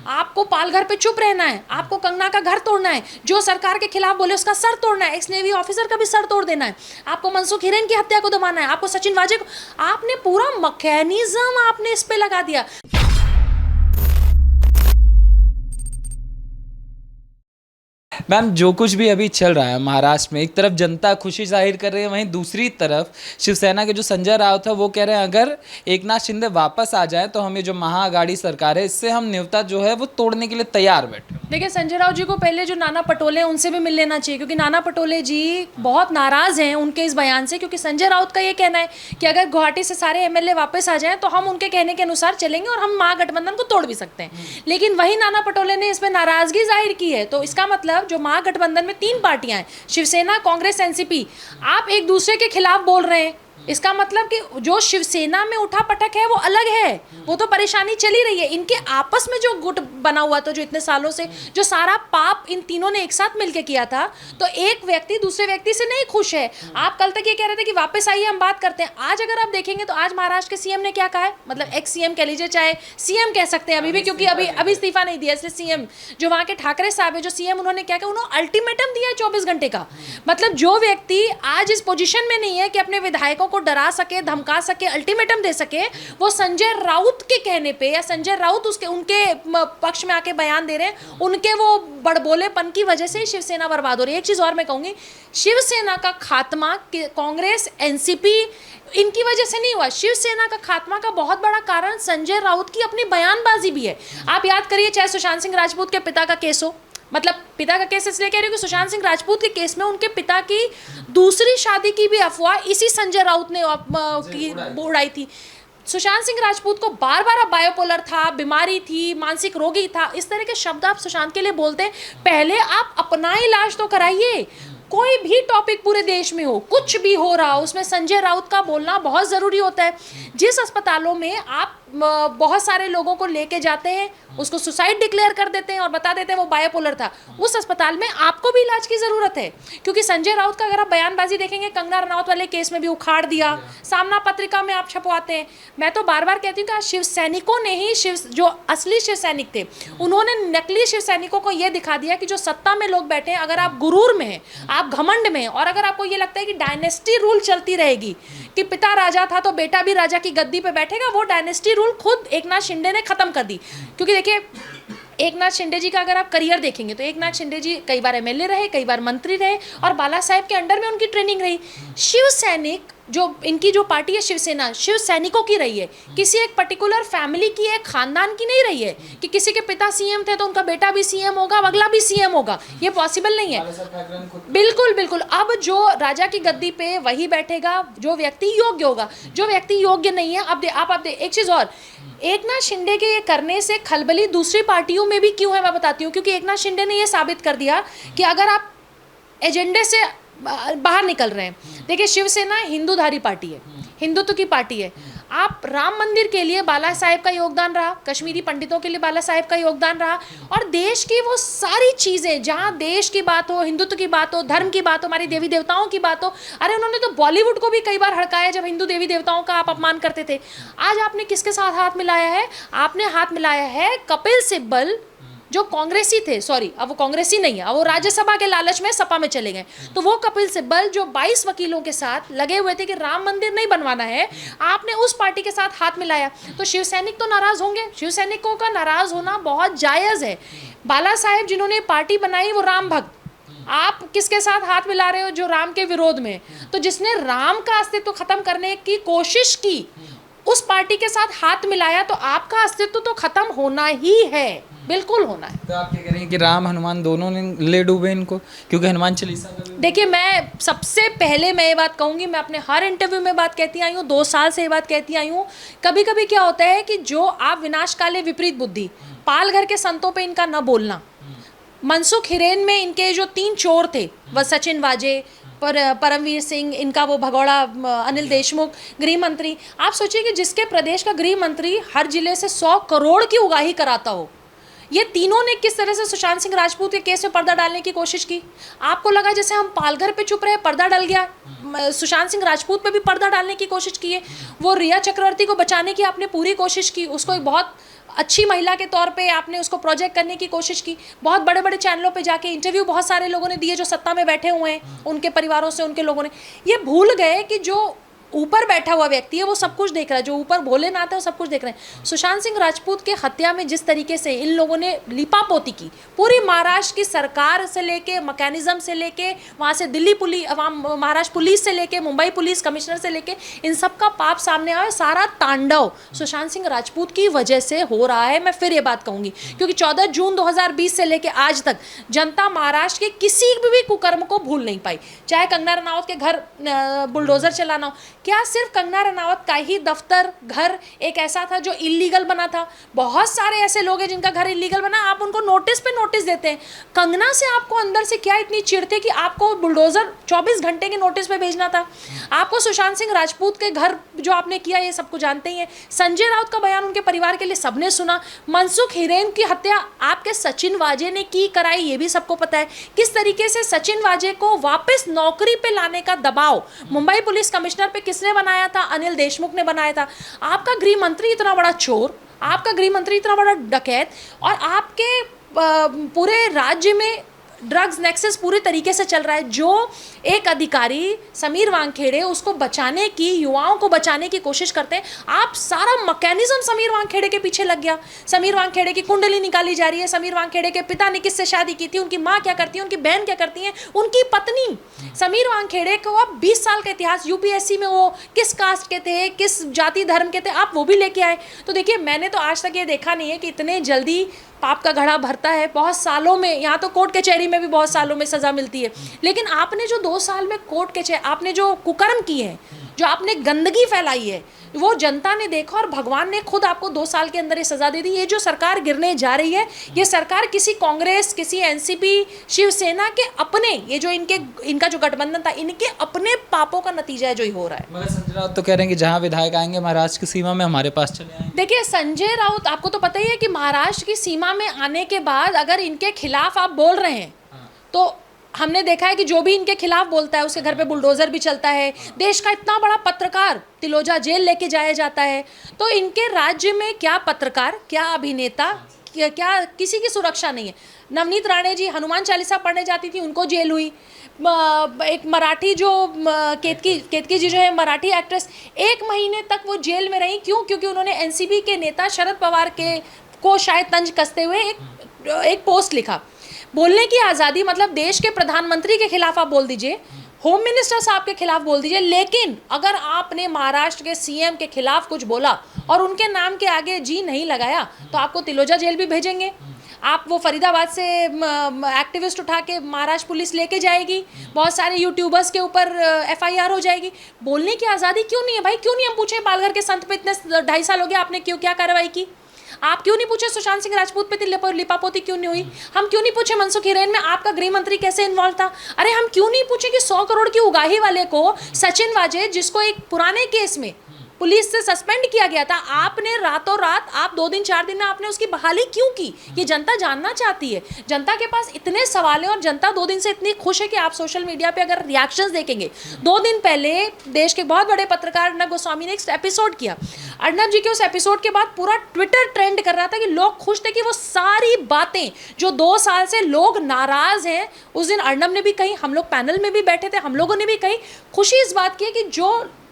आपको पालघर पे चुप रहना है, आपको कंगना का घर तोड़ना है, जो सरकार के खिलाफ बोले उसका सर तोड़ना है, एक्स नेवी ऑफिसर का भी सर तोड़ देना है, आपको मनसुख हिरेन की हत्या को दबाना है, आपको सचिन वाजे को, आपने पूरा मैकेनिज्म आपने इस पे लगा दिया। मैम, जो कुछ भी अभी चल रहा है महाराष्ट्र में, एक तरफ जनता खुशी जाहिर कर रही है, वहीं दूसरी तरफ शिवसेना के जो संजय राउत है वो कह रहे हैं अगर एकनाथ शिंदे वापस आ जाए तो हम ये जो महाआघाड़ी सरकार है इससे हम न्योता जो है वो तोड़ने के लिए तैयार बैठे। देखिए, संजय राउत जी को पहले जो नाना पटोले हैं उनसे भी मिल लेना चाहिए, क्योंकि नाना पटोले जी बहुत नाराज हैं उनके इस बयान से, क्योंकि संजय राउत का ये कहना है कि अगर गुवाहाटी से सारे एमएलए वापस आ जाएं तो हम उनके कहने के अनुसार चलेंगे और हम महागठबंधन को तोड़ भी सकते हैं। लेकिन वही नाना पटोले ने इस पर नाराजगी जाहिर की है। तो इसका मतलब जो महागठबंधन में 3 पार्टियां हैं, शिवसेना, कांग्रेस, एनसीपी, आप एक दूसरे के खिलाफ बोल रहे हैं। इसका मतलब कि जो शिवसेना में उठा पटक है वो अलग है, वो तो परेशानी चली रही है। इनके आपस में जो गुट बना हुआ था, जो इतने सालों से जो सारा पाप इन तीनों ने एक साथ मिलकर किया था, तो एक व्यक्ति दूसरे व्यक्ति से नहीं खुश है। आप कल तक ये कह रहे थे कि वापस आइए हम बात करते हैं। आज अगर आप देखेंगे तो आज महाराष्ट्र के सीएम ने क्या कहा है, मतलब एक्स सीएम कह लीजिए, चाहे सीएम कह सकते हैं अभी भी, क्योंकि अभी इस्तीफा नहीं दिया, इसलिए सीएम जो वहाँ के ठाकरे साहब है, जो सीएम, उन्होंने क्या कहा, उन्होंने अल्टीमेटम दिया है 24 घंटे का। मतलब जो व्यक्ति आज इस पोजीशन में नहीं है कि अपने विधायकों को डरा सके, धमका सके, अल्टीमेटम दे सके, वो संजय राउत के कहने पे या संजय राउत उनके पक्ष में आके बयान दे रहे हैं, उनके वो बड़बोलेपन की वजह से शिवसेना बर्बाद हो रही है। एक चीज और मैं कहूंगी, शिवसेना का खात्मा कांग्रेस, एनसीपी, इनकी वजह से नहीं हुआ। शिवसेना का खात्मा का बहुत बड़ा कारण संजय राउत की अपनी बयानबाजी भी है। आप याद करिए, चाहे सुशांत सिंह राजपूत के पिता का केस हो, मतलब पिता का केस इसलिए कह रही हूँ कि सुशांत सिंह राजपूत के केस में उनके पिता की दूसरी शादी की भी अफवाह इसी संजय राउत ने उड़ाई थी। सुशांत सिंह राजपूत को बार बार बायोपोलर था, बीमारी थी, मानसिक रोगी था, इस तरह के शब्द आप सुशांत के लिए बोलते हैं। पहले आप अपना इलाज तो कराइए। कोई भी टॉपिक पूरे देश में हो, कुछ भी हो रहा हो, उसमें संजय राउत का बोलना बहुत ज़रूरी होता है। जिस अस्पतालों में आप बहुत सारे लोगों को लेके जाते हैं, उसको सुसाइड डिक्लेयर कर देते हैं और बता देते हैं वो बायोपोलर था, उस अस्पताल में आपको भी इलाज की ज़रूरत है। क्योंकि संजय राउत का अगर आप बयानबाजी देखेंगे, कंगना रनौत वाले केस में भी उखाड़ दिया, सामना पत्रिका में आप छपवाते हैं। मैं तो बार बार कहती हूँ कि आज शिव सैनिकों ने ही जो असली शिव सैनिक थे, उन्होंने नकली शिव सैनिकों को ये दिखा दिया कि जो सत्ता में लोग बैठे हैं, अगर आप गुरूर में हैं, आप घमंड में हैं, और अगर आपको ये लगता है कि डायनेस्टी रूल चलती रहेगी, कि पिता राजा था तो बेटा भी राजा की गद्दी पे बैठेगा, वो डायनेस्टी रूल खुद एकनाथ शिंदे ने खत्म कर दी। क्योंकि देखिए, एकनाथ शिंदे जी का अगर आप करियर देखेंगे तो एकनाथ शिंदे जी कई बार एमएलए रहे, कई बार मंत्री रहे, और बाला साहेब के अंडर में उनकी ट्रेनिंग रही। शिव सैनिक जो इनकी जो पार्टी है शिवसेना, शिव सैनिकों की रही है, किसी एक पर्टिकुलर फैमिली की, एक खानदान की नहीं रही है कि किसी के पिता सीएम थे तो उनका बेटा भी सीएम होगा, अगला भी सीएम होगा। ये पॉसिबल नहीं है। बिल्कुल बिल्कुल। अब जो राजा की गद्दी पे वही बैठेगा जो व्यक्ति योग्य होगा। जो व्यक्ति योग्य नहीं है, आप एक चीज और, एकनाथ शिंदे के ये करने से खलबली दूसरी पार्टियों में भी क्यों है मैं बताती हूँ। क्योंकि एकनाथ शिंदे ने ये साबित कर दिया कि अगर आप एजेंडे से बाहर निकल रहे हैं, देखिए शिवसेना हिंदूधारी पार्टी है, हिंदुत्व की पार्टी है। आप राम मंदिर के लिए बाला साहेब का योगदान रहा, कश्मीरी पंडितों के लिए बाला साहेब का योगदान रहा, और देश की वो सारी चीज़ें, जहाँ देश की बात हो, हिंदुत्व की बात हो, धर्म की बात हो, हमारी देवी देवताओं की बात हो, अरे उन्होंने तो बॉलीवुड को भी कई बार हड़काया जब हिंदू देवी देवताओं का आप अपमान करते थे। आज आपने किसके साथ हाथ मिलाया है? आपने हाथ मिलाया है कपिल सिब्बल, जो कांग्रेसी थे, सॉरी अब वो कांग्रेसी नहीं है, अब वो राज्यसभा के लालच में सपा में चले गए। तो वो कपिल सिब्बल जो 22 वकीलों के साथ लगे हुए थे कि राम मंदिर नहीं बनवाना है, आपने उस पार्टी के साथ हाथ मिलाया। तो शिव सैनिक तो नाराज होंगे, शिव सैनिकों का नाराज होना बहुत जायज़ है। बाला साहेब जिन्होंने पार्टी बनाई वो राम भक्त, आप किसके साथ हाथ मिला रहे हो? जो राम के विरोध में। तो जिसने राम का अस्तित्व खत्म करने की कोशिश की, उस पार्टी के साथ हाथ मिलाया, तो आपका अस्तित्व तो खत्म होना ही है, बिल्कुल होना है। तो आप क्या करेंगे कि राम हनुमान दोनों ने ले डूबे इनको, क्योंकि हनुमान चालीसा का भी... देखिए, मैं सबसे पहले मैं ये बात कहूँगी, मैं अपने हर इंटरव्यू में बात कहती आई हूँ, 2 साल से ये बात कहती आई हूँ। कभी कभी क्या होता है कि जो आप विनाश काले विपरीत बुद्धि, पालघर के संतों पे इनका न बोलना, मनसुख हिरेन में इनके जो 3 चोर थे, वह सचिन वाजे, परमवीर सिंह, इनका वो भगौड़ा अनिल देशमुख, गृह मंत्री, आप सोचिए कि जिसके प्रदेश का गृह मंत्री हर जिले से 100 करोड़ की उगाही कराता हो, ये तीनों ने किस तरह से सुशांत सिंह राजपूत के केस में पर्दा डालने की कोशिश की। आपको लगा जैसे हम पालघर पे चुप रहे, पर्दा डल गया, सुशांत सिंह राजपूत पे भी पर्दा डालने की कोशिश की है। वो रिया चक्रवर्ती को बचाने की आपने पूरी कोशिश की, उसको एक बहुत अच्छी महिला के तौर पे आपने उसको प्रोजेक्ट करने की कोशिश की, बहुत बड़े बड़े चैनलों पे जाके इंटरव्यू बहुत सारे लोगों ने दिए जो सत्ता में बैठे हुए हैं, उनके परिवारों से उनके लोगों ने। ये भूल गए कि जो ऊपर बैठा हुआ व्यक्ति है वो सब कुछ देख रहा है, जो ऊपर भोलेनाथ है वो सब कुछ देख रहे हैं। सुशांत सिंह राजपूत के हत्या में जिस तरीके से इन लोगों ने लिपापोती की, पूरी महाराष्ट्र की सरकार से लेके, मैकेनिज्म से लेके, वहाँ से दिल्ली पुलिस, महाराष्ट्र पुलिस से लेके, मुंबई पुलिस कमिश्नर से लेके, इन सब का पाप सामने आया। सारा तांडव सुशांत सिंह राजपूत की वजह से हो रहा है। मैं फिर ये बात कहूँगी, क्योंकि 14 जून 2020 से लेके आज तक जनता महाराष्ट्र के किसी भी कुकर्म को भूल नहीं पाई। चाहे कंगना रनावत के घर बुलडोजर चलाना हो, क्या सिर्फ कंगना रनावत का ही दफ्तर, घर एक ऐसा था जो इलीगल बना था? बहुत सारे ऐसे लोग हैं जिनका घर इलीगल बना, आप उनको नोटिस पे नोटिस देते हैं। कंगना से आपको अंदर से क्या इतनी चिढ़ थी कि आपको बुलडोजर 24 घंटे के नोटिस पे भेजना था? आपको सुशांत सिंह राजपूत के घर जो आपने किया ये सबको जानते ही हैं। संजय राउत का बयान उनके परिवार के लिए सबने सुना। मनसुख हिरेन की हत्या आपके सचिन वाजे ने की कराई, ये भी सबको पता है। किस तरीके से सचिन वाजे को वापस नौकरी पे लाने का दबाव मुंबई पुलिस कमिश्नर पे किसने बनाया था? अनिल देशमुख ने बनाया था। आपका गृह मंत्री इतना बड़ा चोर, आपका गृह मंत्री इतना बड़ा डकैत, और आपके पूरे राज्य में ड्रग्स नेक्सस पूरे तरीके से चल रहा है। जो एक अधिकारी समीर वानखेड़े उसको बचाने की, युवाओं को बचाने की कोशिश करते हैं, आप सारा मैकेनिज्म समीर वानखेड़े के पीछे लग गया। समीर वानखेड़े की कुंडली निकाली जा रही है। समीर वानखेड़े के पिता ने किससे शादी की थी, उनकी माँ क्या करती है, उनकी बहन क्या करती है, उनकी पत्नी। समीर वानखेड़े को अब 20 साल का इतिहास, यूपीएससी में वो किस कास्ट के थे, किस जाति धर्म के थे, आप वो भी लेके आए। तो देखिए, मैंने तो आज तक ये देखा नहीं है कि इतने जल्दी पाप का घड़ा भरता है। बहुत सालों में, यहाँ तो कोर्ट कचहरी में भी बहुत सालों में सज़ा मिलती है, लेकिन आपने जो 2 साल में कोर्ट कचहरी, आपने जो कुकर्म किए हैं, जो आपने गंदगी फैलाई है, वो जनता ने देखा और भगवान ने खुद आपको 2 साल के अंदर ये सज़ा दे दी। ये जो सरकार गिरने जा रही है, ये सरकार किसी कांग्रेस, किसी एनसीपी, शिवसेना के अपने, ये जो इनका जो गठबंधन था, इनके अपने पापों का नतीजा है जो ही हो रहा है। मगर संजय राउत तो कह रहे हैं कि जहाँ विधायक आएंगे महाराष्ट्र की सीमा में हमारे पास चले आएंगे। देखिए, संजय राउत, आपको तो पता ही है कि महाराष्ट्र की सीमा में आने के बाद अगर इनके खिलाफ आप बोल रहे हैं, तो हमने देखा है कि जो भी इनके खिलाफ बोलता है उसके घर पे बुलडोजर भी चलता है। देश का इतना बड़ा पत्रकार तिलोजा जेल लेके जाया जाता है। तो इनके राज्य में क्या पत्रकार, क्या अभिनेता, क्या किसी की सुरक्षा नहीं है। नवनीत राणे जी हनुमान चालीसा पढ़ने जाती थी, उनको जेल हुई। एक मराठी जो केतकी जी जो है मराठी एक्ट्रेस, 1 महीने तक वो जेल में रही। क्यों? क्योंकि उन्होंने एनसीपी के नेता शरद पवार को शायद तंज कसते हुए एक पोस्ट लिखा। बोलने की आज़ादी, मतलब देश के प्रधानमंत्री के खिलाफ आप बोल दीजिए, होम मिनिस्टर साहब के खिलाफ बोल दीजिए, लेकिन अगर आपने महाराष्ट्र के सीएम के खिलाफ कुछ बोला और उनके नाम के आगे जी नहीं लगाया, तो आपको तिलोजा जेल भी भेजेंगे। आप वो फरीदाबाद से एक्टिविस्ट उठा के महाराष्ट्र पुलिस लेके जाएगी। बहुत सारे यूट्यूबर्स के ऊपर एफआईआर हो जाएगी। बोलने की आज़ादी क्यों नहीं है भाई? क्यों नहीं हम पूछे पालघर के संत पे इतने 2.5 साल हो गया, आपने क्यों क्या कार्रवाई की? आप क्यों नहीं पूछे सुशांत सिंह राजपूत पे लिपापोती क्यों नहीं हुई? हम क्यों नहीं पूछे मनसुख हिरेन में आपका गृह मंत्री कैसे इन्वॉल्व था? अरे हम क्यों नहीं पूछे कि 100 करोड़ की उगाही वाले को, सचिन वाजे, जिसको एक पुराने केस में पुलिस से सस्पेंड किया गया था, आपने रातों रात, आप 2 दिन 4 दिन में आपने उसकी बहाली क्यों की? ये जनता जानना चाहती है। जनता के पास इतने सवाल हैं और जनता 2 दिन से इतनी खुश है कि आप सोशल मीडिया पे अगर रिएक्शंस देखेंगे, 2 दिन पहले देश के बहुत बड़े पत्रकार अर्नब गोस्वामी ने एक एपिसोड किया। अर्नब जी के उस एपिसोड के बाद पूरा ट्विटर ट्रेंड कर रहा था कि लोग खुश थे कि वो सारी बातें जो 2 साल से लोग नाराज हैं, उस दिन अर्नब ने भी कही, हम लोग पैनल में भी बैठे थे, हम लोगों ने भी कही। खुशी इस बात की है कि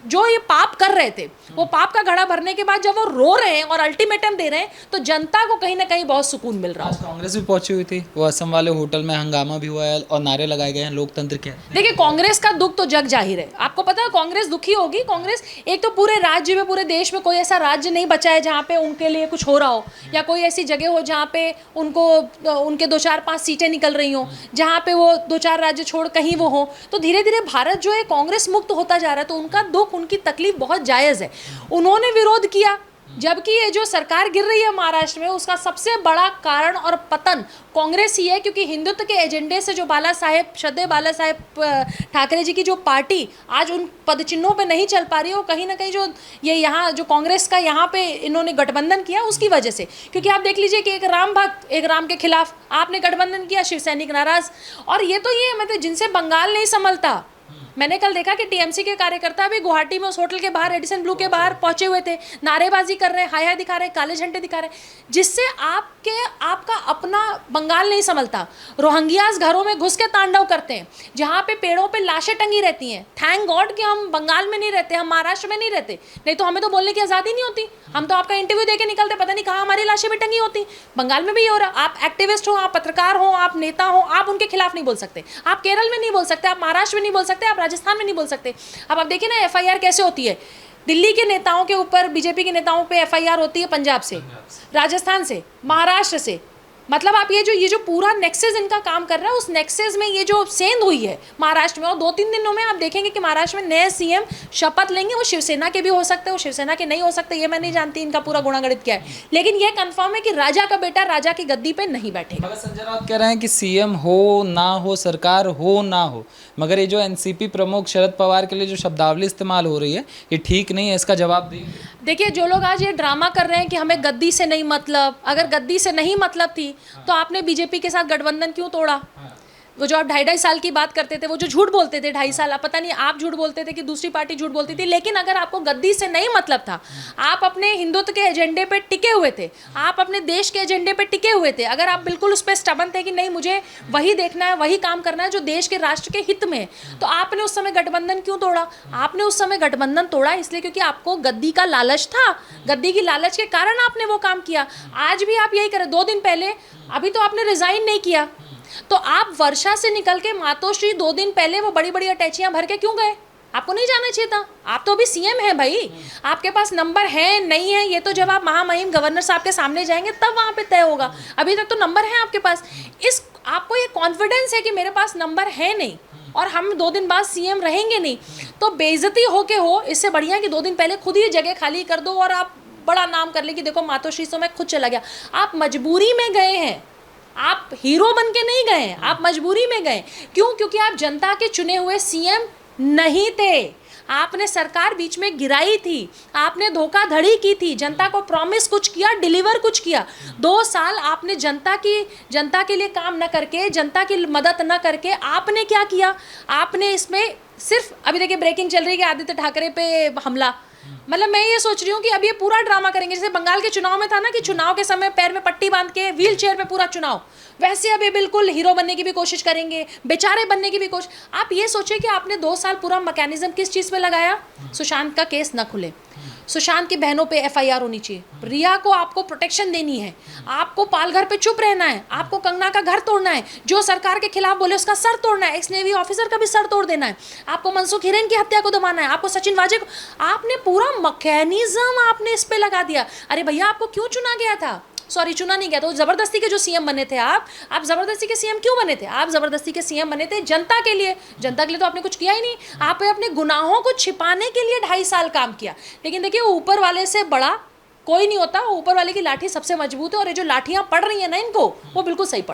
जो ये पाप कर रहे थे, वो पाप का घड़ा भरने के बाद जब वो रो रहे हैं और अल्टीमेटम दे रहे हैं, तो जनता को कहीं ना कहीं बहुत सुकून मिल रहा है। कांग्रेस भी पहुंची हुई थी, वो असम वाले होटल में हंगामा भी हुआ है और नारे लगाए गए हैं, लोकतंत्र क्या है। देखिए, कांग्रेस का दुख तो जग जाहिर है। आपको पता है कांग्रेस दुखी होगी। कांग्रेस, एक तो पूरे राज्य में, पूरे देश में कोई ऐसा राज्य नहीं बचा है जहाँ पे उनके लिए कुछ हो रहा हो, या कोई ऐसी जगह हो जहाँ पे उनके 2, 4, 5 सीटें निकल रही हो, जहाँ पे वो 2, 4 राज्य छोड़ कहीं वो हो। तो धीरे धीरे भारत जो है कांग्रेस मुक्त होता जा रहा है, तो उनका दुख, उनकी तकलीफ बहुत जायज़ है। उन्होंने विरोध किया, जबकि ये जो सरकार गिर रही है महाराष्ट्र में, उसका सबसे बड़ा कारण और पतन कांग्रेस ही है। क्योंकि हिंदुत्व के एजेंडे से जो श्रद्धेय बाला साहेब ठाकरे जी की जो पार्टी आज उन पदचिन्हों पे नहीं चल पा रही हो, कहीं ना कहीं जो ये यहाँ जो कांग्रेस का यहाँ पे इन्होंने गठबंधन किया उसकी वजह से। क्योंकि आप देख लीजिए कि एक राम भक्त, एक राम के खिलाफ आपने गठबंधन किया, शिव सैनिक नाराज। और ये तो ये मतलब जिनसे बंगाल नहीं संभलता, मैंने कल देखा कि टीएमसी के कार्यकर्ता भी गुवाहाटी में उस होटल के बाहर रेडिसन ब्लू के बाहर पहुंचे हुए थे, नारेबाजी कर रहे हैं, हाय हाय दिखा रहे हैं, काले झंडे दिखा रहे हैं, जिससे आपका अपना बंगाल नहीं संभलता। रोहिंग्यास घरों में घुस के तांडव करते हैं, जहाँ पे पेड़ों पे लाशें टंगी रहती हैं। थैंक गॉड कि हम बंगाल में नहीं रहते, हम महाराष्ट्र में नहीं रहते, नहीं तो हमें तो बोलने की आज़ादी नहीं होती। हम तो आपका इंटरव्यू देके निकलते, पता नहीं कहाँ हमारी लाशें भी टंगी होती। बंगाल में भी ये हो रहा। आप एक्टिविस्ट हो, आप पत्रकार हो, आप नेता हो, आप उनके खिलाफ नहीं बोल सकते। आप केरल में नहीं बोल सकते, आप महाराष्ट्र में नहीं बोल सकते, आप राजस्थान में नहीं बोल सकते। अब आप देखिए ना एफआईआर कैसे होती है। दिल्ली के नेताओं के ऊपर, बीजेपी के नेताओं पे एफआईआर होती है पंजाब से, राजस्थान से, महाराष्ट्र से। मतलब आप ये जो पूरा नेक्सेस इनका काम कर रहा है, उस नेक्सेस में ये जो सेंध हुई है महाराष्ट्र में, और 2-3 दिनों में आप देखेंगे कि महाराष्ट्र में नए सीएम शपथ लेंगे। वो शिवसेना के भी हो सकते हैं, वो शिवसेना के नहीं हो सकते, ये मैं नहीं जानती इनका पूरा गुणागणित क्या है, लेकिन ये कंफर्म है कि राजा का बेटा राजा की गद्दी पे नहीं बैठेगा। मगर संजय राउत कह रहे हैं कि सीएम हो ना हो, सरकार हो ना हो, मगर ये जो एनसीपी प्रमुख शरद पवार के लिए जो शब्दावली इस्तेमाल हो रही है, ये ठीक नहीं है, इसका जवाब दीजिए। देखिए, जो लोग आज ये ड्रामा कर रहे हैं कि हमें गद्दी से नहीं मतलब, अगर गद्दी से नहीं मतलब थी तो आपने बीजेपी के साथ गठबंधन क्यों तोड़ा? वो जो आप 2.5 साल की बात करते थे, वो जो झूठ बोलते थे 2.5 साल, पता नहीं आप झूठ बोलते थे कि दूसरी पार्टी झूठ बोलती थी, लेकिन अगर आपको गद्दी से नहीं मतलब था, आप अपने हिंदुत्व के एजेंडे पे टिके हुए थे, आप अपने देश के एजेंडे पे टिके हुए थे, अगर आप बिल्कुल उस पर स्टबन थे कि नहीं मुझे वही देखना है, वही काम करना है जो देश के राष्ट्र के हित में है, तो आपने उस समय गठबंधन क्यों तोड़ा? आपने उस समय गठबंधन तोड़ा इसलिए क्योंकि आपको गद्दी का लालच था, गद्दी की लालच के कारण आपने वो काम किया। आज भी आप यही करें। 2 दिन पहले, अभी तो आपने रिजाइन नहीं किया, तो आप वर्षा से निकल के मातोश्री 2 दिन पहले वो बड़ी बड़ी अटैचियां भर के क्यों गए? आपको नहीं जाना चाहिए था। आप तो अभी सीएम हैं भाई, आपके पास नंबर है नहीं है, ये तो जब आप महामहिम गवर्नर साहब के सामने जाएंगे तब वहाँ पे तय होगा। अभी तक तो नंबर है आपके पास, आपको ये कॉन्फिडेंस है कि मेरे पास नंबर है नहीं और हम 2 दिन बाद सीएम रहेंगे नहीं, तो बेइज्जती होके हो, इससे बढ़िया कि 2 दिन पहले खुद ही जगह खाली कर दो और आप बड़ा नाम कर ले कि देखो मातोश्री से मैं खुद चला गया। आप मजबूरी में गए हैं, आप हीरो बन के नहीं गए, आप मजबूरी में गए। क्यों? क्योंकि आप जनता के चुने हुए सीएम नहीं थे, आपने सरकार बीच में गिराई थी, आपने धोखाधड़ी की थी, जनता को प्रॉमिस कुछ किया, डिलीवर कुछ किया। 2 साल आपने जनता के लिए काम न करके, जनता की मदद न करके आपने क्या किया? आपने इसमें सिर्फ, अभी देखिए ब्रेकिंग चल रही है कि आदित्य ठाकरे पे हमला, मतलब मैं ये सोच रही हूँ कि अब ये पूरा ड्रामा करेंगे, जैसे बंगाल के चुनाव में था ना कि चुनाव के समय पैर में पट्टी बांध के व्हील चेयर पे पूरा चुनाव, वैसे अब ये बिल्कुल हीरो बनने की भी कोशिश करेंगे, बेचारे बनने की भी कोशिश। आप ये सोचिए कि आपने 2 साल पूरा मैकेनिज्म किस चीज़ पे लगाया? सुशांत का केस न खुले, सुशांत की बहनों पे एफआईआर होनी चाहिए, रिया को आपको प्रोटेक्शन देनी है, आपको पालघर पे चुप रहना है, आपको कंगना का घर तोड़ना है, जो सरकार के खिलाफ बोले उसका सर तोड़ना है, एक्स नेवी ऑफिसर का भी सर तोड़ देना है, आपको मनसुख हिरेन की हत्या को दबाना है, आपको सचिन वाजे को, आपने पूरा मैकेनिज्म आपने इस पे लगा दिया। अरे भैया, आपको क्यों चुना गया था? सॉरी, चुना नहीं गया, तो जबरदस्ती के जो सीएम बने थे आप जबरदस्ती के सीएम क्यों बने थे? आप जबरदस्ती के सीएम बने थे जनता के लिए, जनता के लिए तो आपने कुछ किया ही नहीं। आपने अपने गुनाहों को छिपाने के लिए 2.5 साल काम किया, लेकिन देखिए ऊपर वाले से बड़ा कोई नहीं होता, ऊपर वाले की लाठी सबसे मजबूत है, और ये जो लाठियां पड़ रही है ना इनको, वो बिल्कुल सही पड़